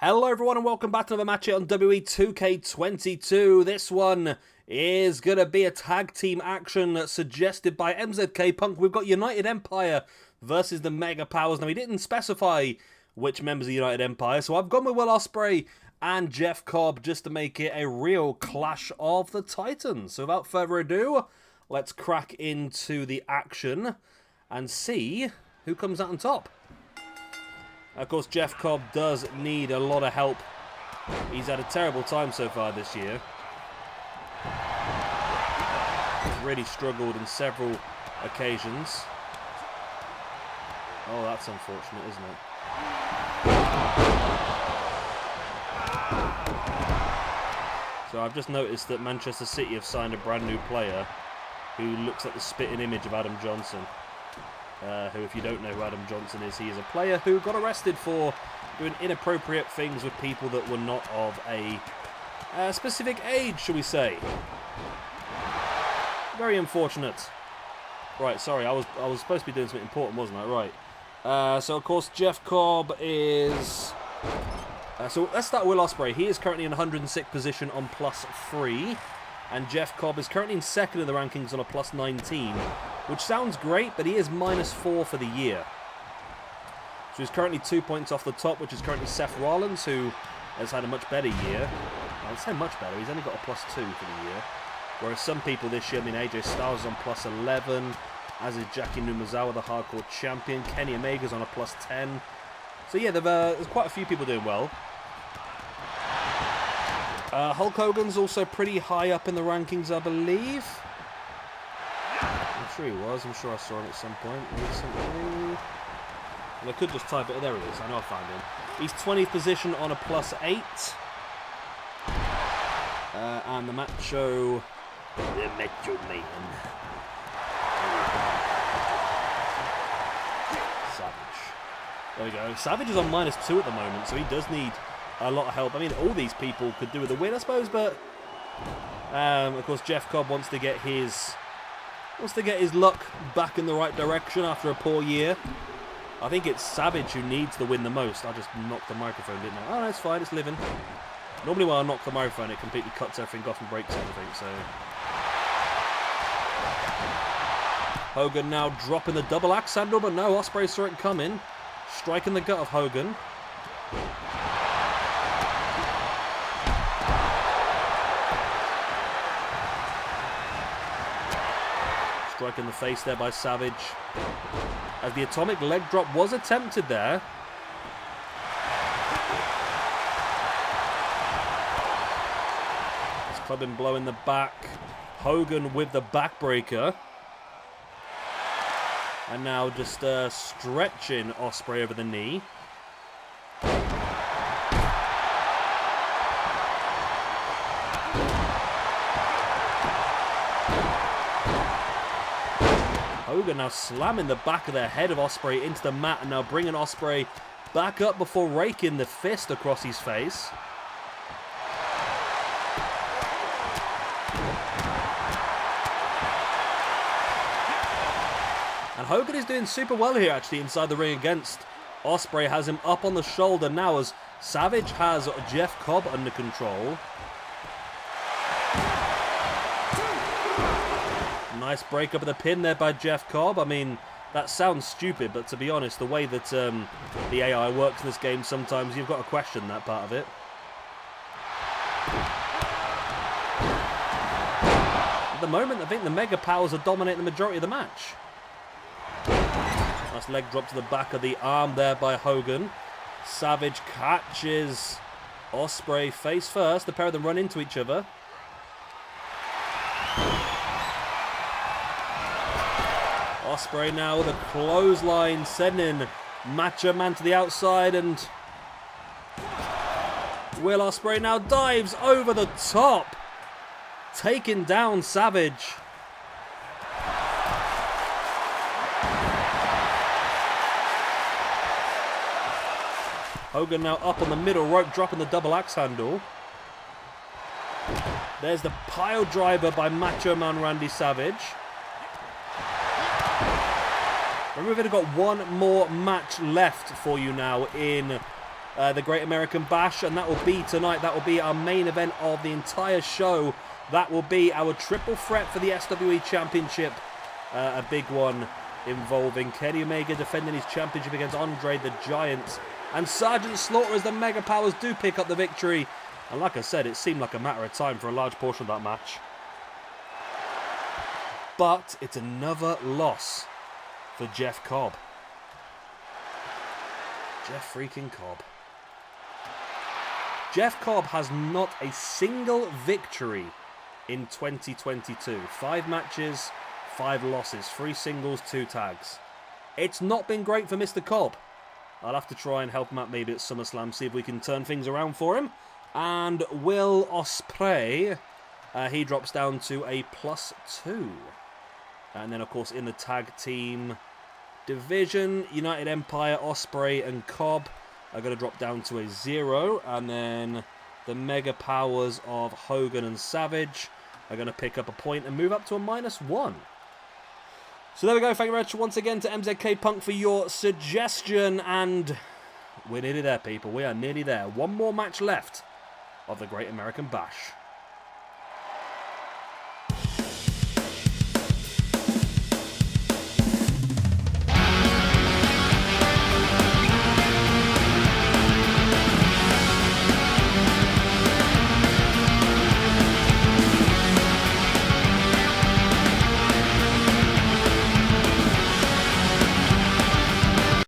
Hello everyone and welcome back to another match here on WWE 2K22. This one is going to be a tag team action suggested by MZK Punk. We've got United Empire versus the Mega Powers. Now he didn't specify which members of United Empire, so I've gone with Will Ospreay and Jeff Cobb just to make it a real clash of the Titans. So without further ado, let's crack into the action and see who comes out on top. Of course, Jeff Cobb does need a lot of help. He's had a terrible time so far this year. He's really struggled in several occasions. Oh, that's unfortunate, isn't it? So I've just noticed that Manchester City have signed a brand new player who looks like the spitting image of Adam Johnson. Who, if you don't know who Adam Johnson is, he is a player who got arrested for doing inappropriate things with people that were not of a specific age, shall we say. Very unfortunate. Right, sorry, I was supposed to be doing something important, wasn't I? Right. So, of course, Jeff Cobb is... so, let's start with Will Ospreay. He is currently in 106th position on +3. And Jeff Cobb is currently in second in the rankings on a +19. Which sounds great, but he is -4 for the year. So he's currently 2 points off the top, which is currently Seth Rollins, who has had a much better year. I'd say much better. He's only got a +2 for the year. Whereas some people this year, I mean, AJ Styles is on +11, as is Jackie Numazawa, the hardcore champion. Kenny Omega's on a +10. So yeah, there's quite a few people doing well. Hulk Hogan's also pretty high up in the rankings, I believe. I'm sure he was. I'm sure I saw him at some point recently. And I could just type it. There he is. I know I found him. He's 20th position on a +8. And the Macho Man. Savage. There we go. Savage is on -2 at the moment, so he does need a lot of help. I mean, all these people could do with a win, I suppose, but of course, Jeff Cobb wants to get his luck back in the right direction after a poor year. I think it's Savage who needs the win the most. I just knocked the microphone, didn't I? Oh, that's fine, it's living. Normally when I knock the microphone, it completely cuts everything off and breaks everything, so... Hogan now dropping the double axe handle, but no, Ospreay saw it coming. Striking the gut of Hogan. Strike in the face there by Savage. As the atomic leg drop was attempted there. This clubbing blow in the back. Hogan with the backbreaker. And now just stretching Ospreay over the knee. Hogan now slamming the back of the head of Ospreay into the mat and now bringing Ospreay back up before raking the fist across his face. And Hogan is doing super well here actually inside the ring against Ospreay. Has him up on the shoulder now as Savage has Jeff Cobb under control. Nice break up of the pin there by Jeff Cobb. I mean, that sounds stupid, but to be honest, the way that the AI works in this game, sometimes you've got to question that part of it. At the moment, I think the Mega Powers are dominating the majority of the match. Nice leg drop to the back of the arm there by Hogan. Savage catches Ospreay face first. The pair of them run into each other. Ospreay now with a clothesline, sending Macho Man to the outside, and Will Ospreay now dives over the top, taking down Savage. Hogan now up on the middle rope, dropping the double axe handle. There's the pile driver by Macho Man Randy Savage. And we've only got one more match left for you now in the Great American Bash, and that will be tonight. That will be our main event of the entire show. That will be our triple threat for the SWE Championship. A big one involving Kenny Omega defending his championship against Andre the Giant. And Sergeant Slaughter as the Mega Powers do pick up the victory. And like I said, it seemed like a matter of time for a large portion of that match. But it's another loss for Jeff Cobb. Jeff freaking Cobb. Jeff Cobb has not a single victory in 2022. 5 matches, 5 losses, 3 singles, 2 tags. It's not been great for Mr. Cobb. I'll have to try and help him out maybe at SummerSlam, see if we can turn things around for him. And Will Ospreay, he drops down to a +2. And then, of course, in the tag team division, United Empire, Ospreay and Cobb are going to drop down to a 0. And then the Mega Powers of Hogan and Savage are going to pick up a point and move up to a -1. So there we go. Thank you very much once again to MZK Punk for your suggestion. And we're nearly there, people. We are nearly there. One more match left of the Great American Bash.